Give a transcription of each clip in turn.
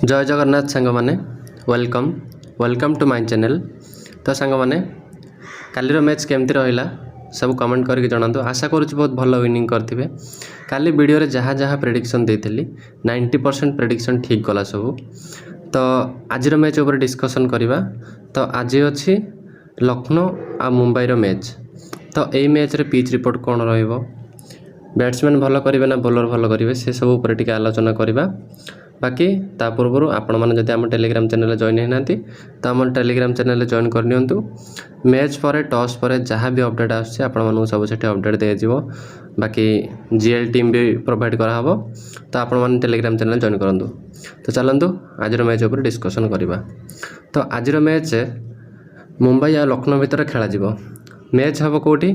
जय जगन्नाथ सांग मैंने welcome welcome to my channel. तो सांग मैंने कालीर मैच केमती रहा सब कमेंट करके जनातु। आशा करुँच बहुत भल विनिंग करते। काली वीडियो रे जहाँ जहाँ प्रेडिक्शन देती 90% प्रेडिक्शन ठीक गला सब। तो आज मैच ऊपर डिस्कसन करवा। तो आज अच्छी लखनऊ आ मुंबई रो मैच। तो यही मैच रे पिच रिपोर्ट कौन रहिबो, बैट्समैन भल करेंगे ना बॉलर भल करेंगे से सब उपर टिके आलोचना करवा। बाकी ता पूर्व आपण मैंने जब आम टेलीग्राम चैनल जॉइन होना तो आम टेलीग्राम चैनल जॉइन करनी। मैच पर टॉस पर जहाँ भी अपडेट आसो सब से अपडेट दिज्व। बाकी जीएल टीम भी प्रोवाइड कराव। तो आपण मैंने टेलीग्राम चैनल जॉइन करूँ। तो चलतु आज मैच उपर डिस्कसन करवा। तो आज मैच मुंबई आ लखनऊ भितर खेल। मैच हम कौटी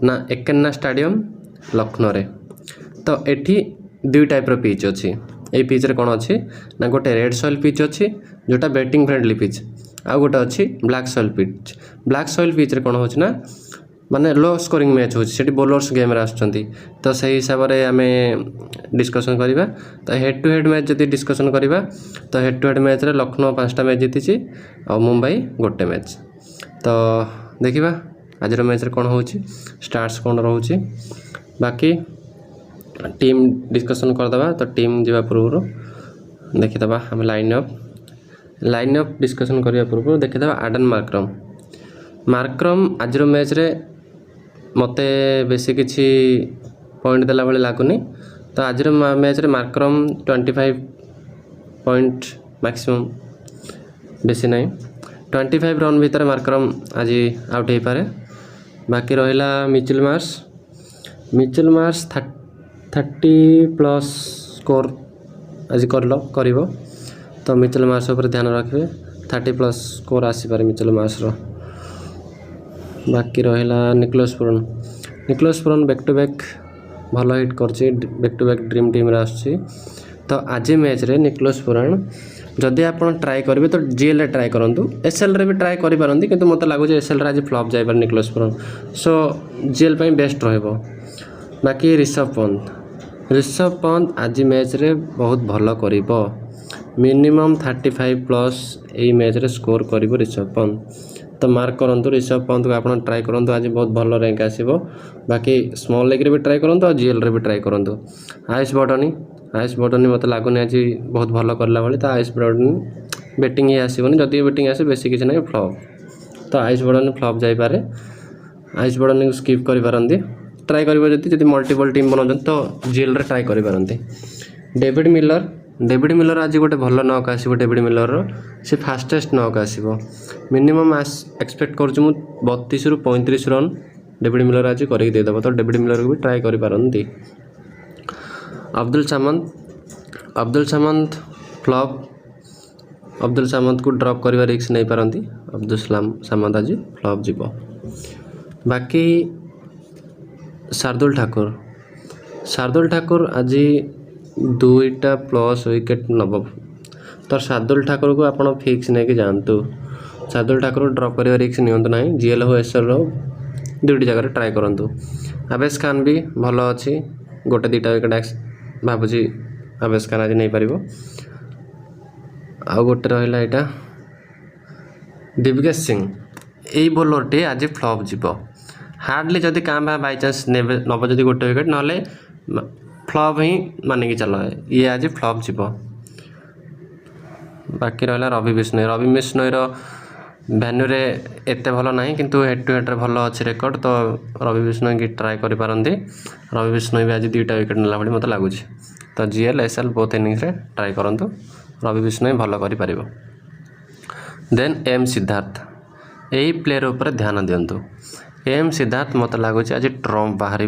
ना एकेन्ना स्टाडियम लखनऊ रे। तो एठी दुई टाइप रो पिच अच्छी। ये पिच रे कौन अच्छी ना गोटे रेड सॉइल पिच अच्छी जोटा बैटिंग फ्रेंडली पिच, आ गोटे अच्छी black soil pitch. Black soil pitch रे कौन हो माने लो स्कोरिंग मैच होती बोलर्स गेम रे आछंती। तो सही हिसाब से आम डिस्कसन करवा। तो हेड टू हेड मैच जब डिस्कसन करवा तो हेड टू हेड मैच रे लखनऊ 5टा मैच जीती और मुंबई गोटे मैच। तो देखा आज मैच रे कौन हो स्टार्स कौन रोचे। बाकी टीम डिस्कसन करदे। तो टीम जावा पूर्व देखीदे आम लाइन अप डिस्कसन करने पूर्व देखीदे आडन मार्क्रम आज मैच रे मते बेसी किसी पॉइंट देला भली लगुनि। तो आज मैच रे मार्क्रम 25 पॉइंट मैक्सिमम बेसी नहीं 25 रन भीतर मार्क्रम आज आउट हो पारे। बाकी रहिला मिचेल मार्श 30+ स्कोर आज कर। तो मिचेल मार्श पर ध्यान रखिए 30+ स्कोर आसीपारे मिचेल मार्श रो। बाकी रहिला Nicholas Pooran back to back भल हिट कर back to back dream team रे आसुची। तो आज मैच रे निकोलस पुरन जदि आप ट्राए करेंगे तो जीएल रे ट्राए करूँ। एसएल रे भी ट्राए करें कि मत लगुच एसएल रे आज फ्लॉप जाइए निकोलस पुरन। सो जीएल पे बेस्ट रहिबो। बाकी ऋषभ पंत आज मैच रे बहुत भल करिबो। मिनिमम 35+ यही मैच रे स्कोर करिबो ऋषभ पंत। तो मार्क करंतु ऋषभ पंत को आप ट्राए करूँ। आज बहुत भल रैंक आसीबो। बाकी स्मॉल लीग रे भी ट्राए करूँ और जीएल रे भी ट्राए करूँ। आयुष बटनी मत लगुनि आज बहुत भल करला भली। तो आयुष बटनी बैटिंग ही आसबनी जदि बैटिंग आसे बेसी किसी ना फ्लॉप। तो आयुष बटनी फ्लॉप जाइपे। आयुष बटनी को स्किप करें ट्राए करेंगे मल्टीपल टीम बनाऊँ तो जीएल रे ट्राए करें। डेविड मिलर आज गोटे भल नक आसो। डेविड मिलर से फास्टेस्ट नक आसो। मिनिमम एक्सपेक्ट करुँ 32 ରୁ 35 रन डेविड मिलर आज करके देदेव। तो डेविड मिलर को भी ट्राए करें। अब्दुल सामंत फ्लॉप। अब्दुल सामंत को ड्रॉप करने रिस्क नहीं पारती। अब्दुल सामंत आज फ्लॉप जीव। बाकी शार्दुल ठाकुर आज 2+ विकेट नब। तो शार्दुल ठाकुर को आप फिक्स नहीं कि जानतु। शार्दुल ठाकुर ड्रॉप करने रिस्क नियंतु ना। जीएल हो एसएल हो दुईटी जगह ट्राए करूँ। आवेश खान भी भल अच्छी गोटे 2टा विकेट भावुची आवेश खान आज नहीं पार। आ गोटे रहा यहाँ दिव्येश सिंह यही बोलर टे आज फ्लॉप जीव। हार्डली जदि क्या बाई चान्स नब जदि गोटे विकेट ना फ्लॉप ही मानिक चल ये आज फ्लॉप जीव। बाकी रहा रवि बिश्नोई भैन्यू रे एते भल ना किंतु हेड टू हेड रे भल अच्छी रेकर्ड। तो रवि बिश्नोई की ट्राए करें। रवि बिश्नोई भी आज 2टा विकेट नेला भली मत लगुच। तो जीएल एसएल बोथ इनिंग्स रे ट्राए करूँ। रवि बिश्नोई भल कर। देन एम सिद्धार्थ यही प्लेयर उपर ध्यान दिंतु। एम सिद्धार्थ मत लगुच आज ट्रम्प बाहर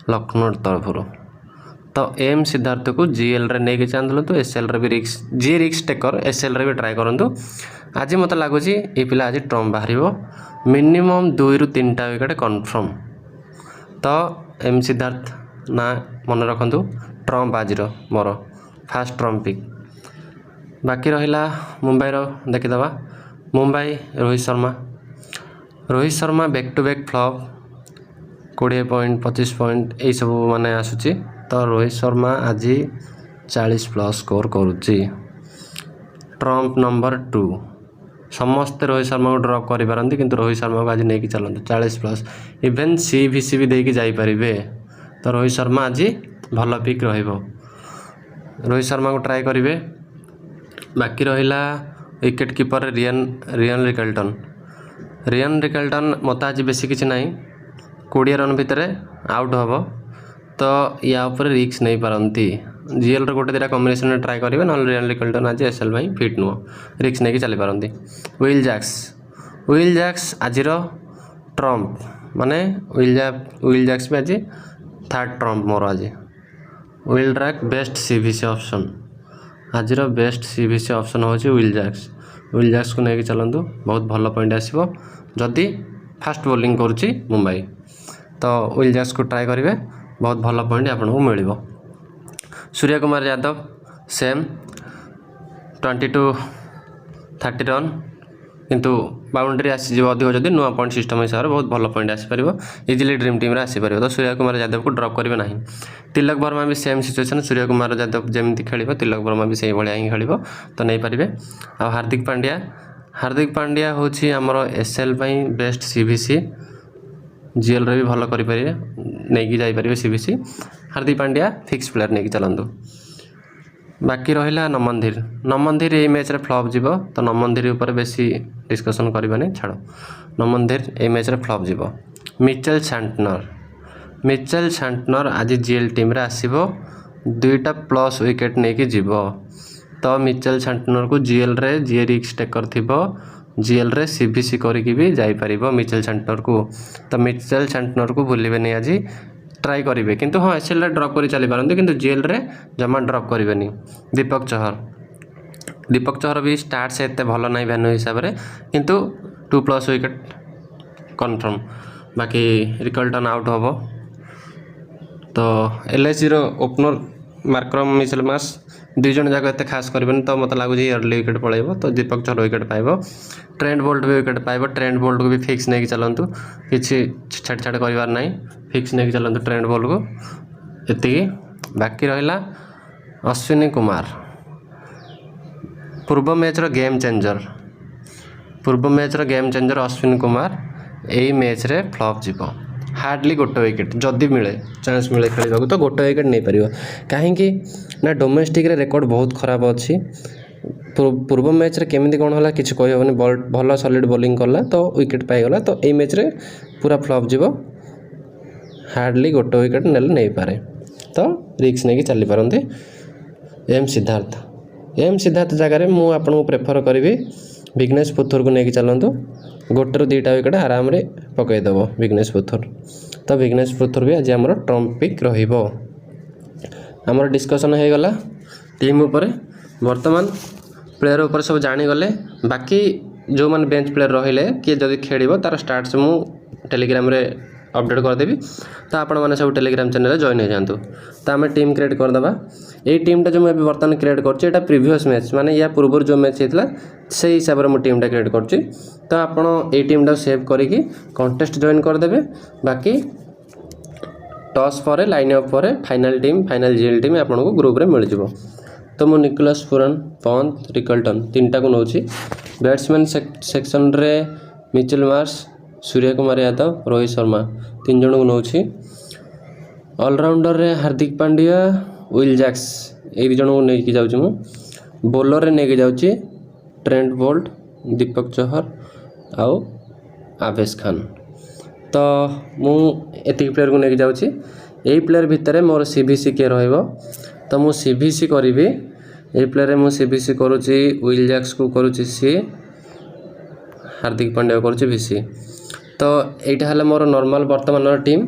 लखनऊ तरफ। तो एम सिद्धार्थ को जीएल रे नहीं चाहूँ। तो एसएल रे भी रिक्स टेकर एसएल रे भी ट्राए करूँ। आज मत लगुच ये पिला आज ट्रम्प बाहर मिनिमम 2 ରୁ 3टा विकेट कन्फर्म। तो एम सिद्धार्थ ना मन रखु ट्रम्प आज मोर फास्ट ट्रम्प पिक। बाकी रहा मुंबई देखीदे। Mumbai Rohit Sharma back to back flop 20 point 25 point यही सब माने आसुची। तो रोहित शर्मा आज 40+ स्कोर करुच्ची। ट्रम्प नंबर 2 समस्ते रोहित शर्मा को ड्रॉप करें किंतु रोहित शर्मा को आज नहीं चलते 40+ इवेन CVC भी देकी जाइपारे तो रोहित शर्मा आज भल पिक रोहित शर्मा को ट्राई करेंगे। बाकी रहा विकेट कीपर रियन रिकल्टन मत आज बेसी किसी ना 20 रन भितर आउट हम तो या उपर रिक्स नहीं पारती जीएल गोटे दुटा कॉम्बिनेशन में ट्राई करेंगे ना रियन रिकल्टन आज SL फिट नुह रिक्स नहीं चली पारती। विल जैक्स आज ट्रम्प माने विल जैक्स भी आज थर्ड ट्रम्प मोर आज विल ड्रैक बेस्ट CVC ऑप्शन आज बेस्ट CVC ऑप्शन हूँ विल जैक्स को लेकिन चलतु बहुत भल पॉइंट आसो जदि फास्ट बॉलिंग करुच्ची मुंबई तो विल जैक्स को ट्राई करेंगे बहुत भल पॉइंट आपको मिल। सूर्य कुमार यादव सेम 20-30 रन किंतु बाउंड्री आसीज अधिक जदि नुआ पॉइंट सिस्टम हिसाब से बहुत भल पॉइंट आसपार इजिली ड्रीम टीम आसपार तो सूर्य कुमार यादव को ड्रॉप करेंगे ना। तिलक वर्मा भी सेम सिचुएशन सूर्य कुमार यादव जमी खेल तिलक वर्मा भी से भाया ही खेल तो नहीं पारे। आ हार्दिक पांड्या हूँ आमर SL बेस्ट CVC जीएल भी भल करेंगे नहीं जापर CVC Hardik Pandya fix player नहीं चलतु। बाकी रहा नमंधीर ये मैच रे फ्लॉप जीव तो नमंधीर ऊपर बेसी डिस्कसन करवानी छाड़ नमंधीर ये मैच रे फ्लॉप जीव। मिचेल सैंटनर आज जीएल टीम रे आसीबो 2+ विकेट नहीं कि जीव तो मिचेल सैंटनर को जीएल रे जी रिक्स टेकर थिबो जीएल रे CVC करिकी भी जाई परिबो मिचेल सैंटनर को तो मिचेल सैंटनर को भूलिबे नहीं आज ट्राई करेंगे किंतु हाँ SL ड्रॉप कर चली पारती किंतु जीएल रे जमा ड्रॉप करेंगे। दीपक चहर भी स्टार्ट से एत भल ना भैन्यू हिसाब से किंतु 2+ विकेट कन्फर्म। बाकी रिकल्टन आउट हम तो LIC opener Markram Mitchell Marsh 2 जन जाक एत खास करेंगे तो मतलब लगुच अर्ली विकेट पड़ेब तो दीपक चहर विकेट पाइब ट्रेंट बोल्ट भी विकेट पाइब ट्रेंट बोल्ट को भी फिक्स नहीं चलतु किसी छेड़छाड़ कर ना फिक्स नहीं चलतु ट्रेंट बोल्ट को एति। बाकी रहा अश्विनी कुमार पूर्व match game changer Ashwini Kumar यही मैच रे फ्लॉप जीव हार्डली गोटे विकेट जदि मिले चांस मिले खेल तो गोटे विकेट नहीं पार कहीं ना डोमेस्टिक रेकर्ड बहुत खराब अच्छी पूर्व मैच रे केमिति कौन होला किसी कहि होबनी भल सॉलिड बॉलिंग कला तो विकेट पाइगला तो ये मैच रे पूरा फ्लॉप जीव हार्डली गोटे विकेट नेले नहीं पारे तो रिक्स नहीं चली पारती। एम सिद्धार्थ जगह मुझे आपको प्रेफर करी विघ्नेश पुथुर को लेकिन चलतु 1-2 विकेट आराम रे पकईदेव विघ्नेश पुथुर तो विघ्नेश पुथुर भी आज आम ट्रम्प पिक रमर डिस्कसन हो गला टीम उपर वर्तमान प्लेयर उपर सब जानीगले। बाकी जो मैंने बेंच प्लेयर रहिले किए जदि खेल तार स्टार्ट मु टेलीग्राम रे अपडेट करदेवी तो आपण मैंने सब टेलीग्राम चैनल जॉइन हो जातु तो आम टीम क्रिएट करदे ये टीमटा जो मुझे बर्तमान क्रिएट कर प्रीवियस मैच माने या पूर्व जो मैच होता से हिसाब से मुझे टीमटा क्रिएट कर तो आपड़ ये टीमटा सेव करके कंटेस्ट जॉइन करदे। बाकी टॉस पर लाइन अप पर फाइनल जीएल टीम आपको ग्रुप रे मिल जाव तो मु निकोलस पुरन पंत रिकल्टन 3टा को नौची। बैट्समैन सेक्शन रे मिचेल मार्श सूर्य कुमार यादव रोहित शर्मा 3 जन को नौची। ऑलराउंडर रे हार्दिक पांड्या विल जैक्स ये 2 जन को लेकिन जाऊँ मु बॉलर रे लेकिन जाऊँगी ट्रेंट बोल्ट दीपक चहर आउ आवेश खान तो मुझे प्लेयर को लेकिन जाऊँगी यही प्लेयर भितर मोर CVC किए रहिबो तो मु CVC करी ये प्लेयर मु CVC करुच्ची विल जैक्स को करुच्ची सी हार्दिक पांड्या करुच्ची VC तो यहाँ है मोर नॉर्मल वर्तमान टीम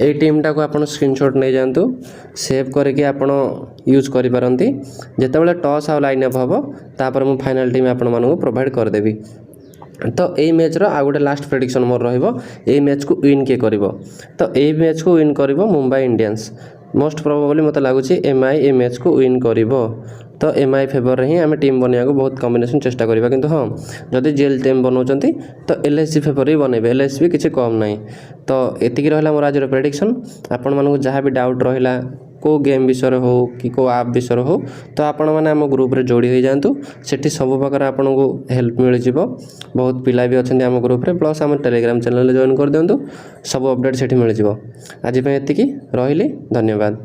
ये टीमटा को आप स्क्रीनशॉट नहीं जातु सेव करके आपण यूज करें जितेबाला टॉस आ लाइन अप हम तापर मु फाइनल टीम आपण मानू प्रोवाइड करदेवी तो यही मैच रो आ गोटे लास्ट प्रेडिक्शन मोर रहिबो ए मैच को विन किए करिवो तो ए मैच को विन करिवो मुंबई इंडियंस मोस्ट प्रोबेबली मत लगुच MI ए मैच को विन करिवो तो MI फेवर ही आम टीम बनवाक बहुत कॉम्बिनेशन चेष्टा करवा किंतु हाँ जदि जेल टीम बनाऊँच तो LIC फेवर ही बनइबे LIC भी किसी कम ना तो एतिक रहा मोर आज प्रेडिक्शन आपण मानू जहाँ भी डाउट रहा କେଉଁ ଗେମ୍ ବିଷୟରେ ହେଉ କି କେଉଁ ଆପ୍ ବିଷୟରେ ହେଉ ତ ଆପଣମାନେ ଆମ ଗ୍ରୁପ୍ରେ ଯୋଡ଼ି ହୋଇଯାଆନ୍ତୁ। ସେଠି ସବୁ ପ୍ରକାର ଆପଣଙ୍କୁ ହେଲ୍ପ ମିଳିଯିବ। ବହୁତ ପିଲା ବି ଅଛନ୍ତି ଆମ ଗ୍ରୁପ୍ରେ, ପ୍ଲସ୍ ଆମ ଟେଲିଗ୍ରାମ ଚ୍ୟାନେଲରେ ଜଏନ୍ କରିଦିଅନ୍ତୁ। ସବୁ ଅପଡ଼େଟ୍ ସେଠି ମିଳିଯିବ। ଆଜି ପାଇଁ ଏତିକି, ରହିଲି, ଧନ୍ୟବାଦ।